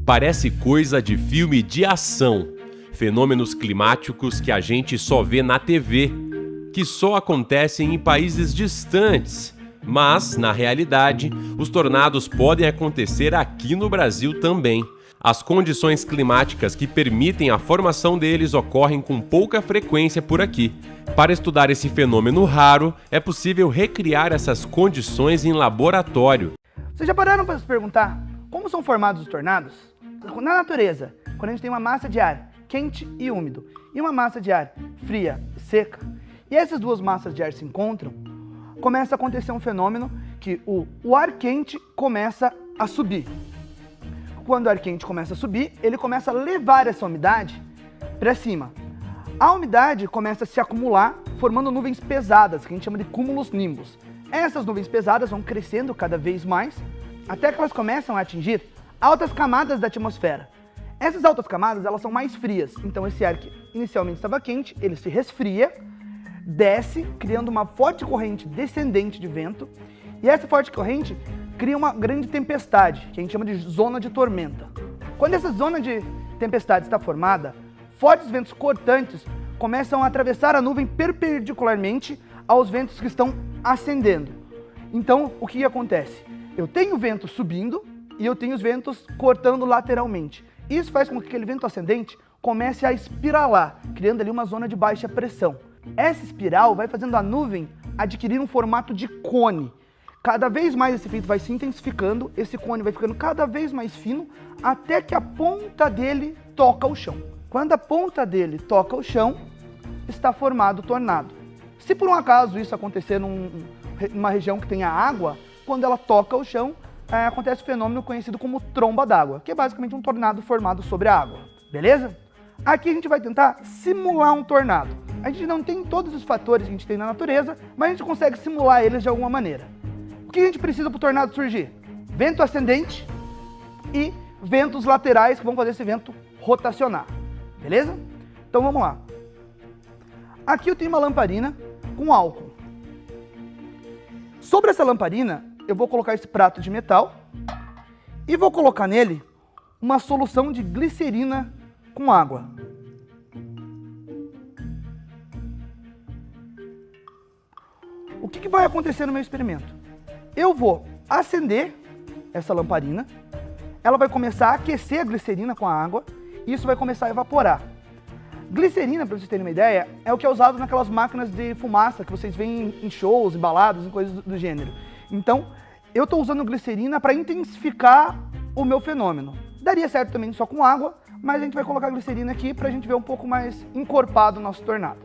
Parece coisa de filme de ação. Fenômenos climáticos que a gente só vê na TV, que só acontecem em países distantes. Mas, na realidade, os tornados podem acontecer aqui no Brasil também. As condições climáticas que permitem a formação deles ocorrem com pouca frequência por aqui. Para estudar esse fenômeno raro, é possível recriar essas condições em laboratório. Vocês já pararam para se perguntar como são formados os tornados? Na natureza, quando a gente tem uma massa de ar quente e úmido e uma massa de ar fria e seca, e essas duas massas de ar se encontram, começa a acontecer um fenômeno que o ar quente começa a subir. Quando o ar quente começa a subir, ele começa a levar essa umidade para cima. A umidade começa a se acumular, formando nuvens pesadas, que a gente chama de cúmulos nimbus. Essas nuvens pesadas vão crescendo cada vez mais, até que elas começam a atingir altas camadas da atmosfera. Essas altas camadas, elas são mais frias, então esse ar que inicialmente estava quente, ele se resfria, desce, criando uma forte corrente descendente de vento, e essa forte corrente cria uma grande tempestade, que a gente chama de zona de tormenta. Quando essa zona de tempestade está formada, fortes ventos cortantes começam a atravessar a nuvem perpendicularmente aos ventos que estão ascendendo. Então, o que acontece? Eu tenho vento subindo e eu tenho os ventos cortando lateralmente. Isso faz com que aquele vento ascendente comece a espiralar, criando ali uma zona de baixa pressão. Essa espiral vai fazendo a nuvem adquirir um formato de cone. Cada vez mais esse efeito vai se intensificando, esse cone vai ficando cada vez mais fino, até que a ponta dele toca o chão. Quando a ponta dele toca o chão, está formado o tornado. Se por um acaso isso acontecer numa região que tenha água, quando ela toca o chão, acontece o fenômeno conhecido como tromba d'água, que é basicamente um tornado formado sobre a água. Beleza? Aqui a gente vai tentar simular um tornado. A gente não tem todos os fatores que a gente tem na natureza, mas a gente consegue simular eles de alguma maneira. O que a gente precisa para o tornado surgir? Vento ascendente e ventos laterais que vão fazer esse vento rotacionar. Beleza? Então vamos lá. Aqui eu tenho uma lamparina com álcool. Sobre essa lamparina, eu vou colocar esse prato de metal e vou colocar nele uma solução de glicerina com água. O que vai acontecer no meu experimento? Eu vou acender essa lamparina, ela vai começar a aquecer a glicerina com a água e isso vai começar a evaporar. Glicerina, para vocês terem uma ideia, é o que é usado naquelas máquinas de fumaça que vocês veem em shows, em baladas, em coisas do gênero. Então, eu estou usando glicerina para intensificar o meu fenômeno. Daria certo também só com água, mas a gente vai colocar glicerina aqui para a gente ver um pouco mais encorpado o nosso tornado.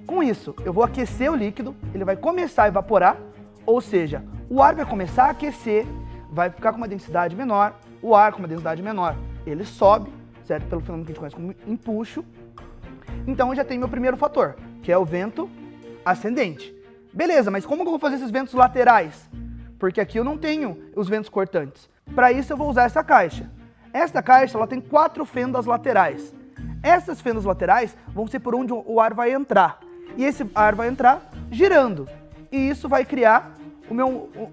Com isso, eu vou aquecer o líquido, ele vai começar a evaporar, ou seja, o ar vai começar a aquecer, vai ficar com uma densidade menor, o ar com uma densidade menor, ele sobe, certo? Pelo fenômeno que a gente conhece como empuxo. Então eu já tenho meu primeiro fator, que é o vento ascendente. Beleza, mas como que eu vou fazer esses ventos laterais? Porque aqui eu não tenho os ventos cortantes. Para isso eu vou usar essa caixa. Esta caixa ela tem 4 fendas laterais. Essas fendas laterais vão ser por onde o ar vai entrar. E esse ar vai entrar girando. E isso vai criar o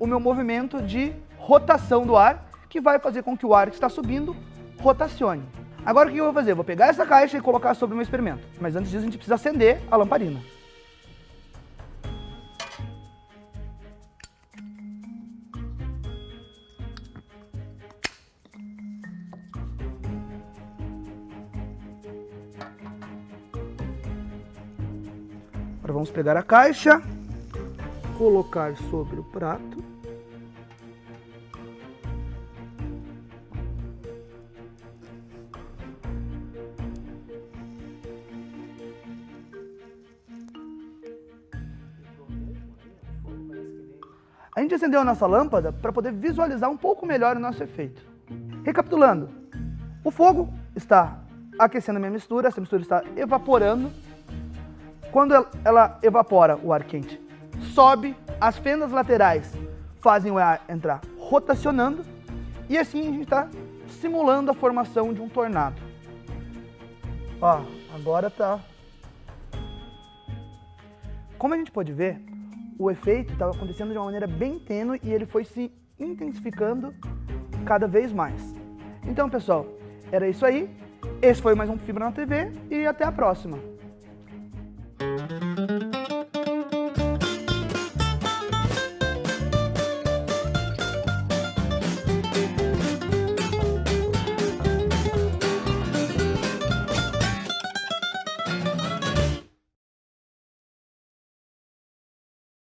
meu movimento de rotação do ar, que vai fazer com que o ar que está subindo rotacione. Agora o que eu vou fazer? Eu vou pegar essa caixa e colocar sobre o meu experimento. Mas antes disso a gente precisa acender a lamparina. Agora vamos pegar a caixa, colocar sobre o prato. A gente acendeu a nossa lâmpada para poder visualizar um pouco melhor o nosso efeito. Recapitulando, o fogo está aquecendo a minha mistura, essa mistura está evaporando. Quando ela evapora, o ar quente sobe, as fendas laterais fazem o ar entrar rotacionando e assim a gente está simulando a formação de um tornado. Ó, agora tá. Como a gente pode ver, o efeito estava acontecendo de uma maneira bem tênue e ele foi se intensificando cada vez mais. Então, pessoal, Era isso aí. Esse foi mais um Fibra na TV e até a próxima.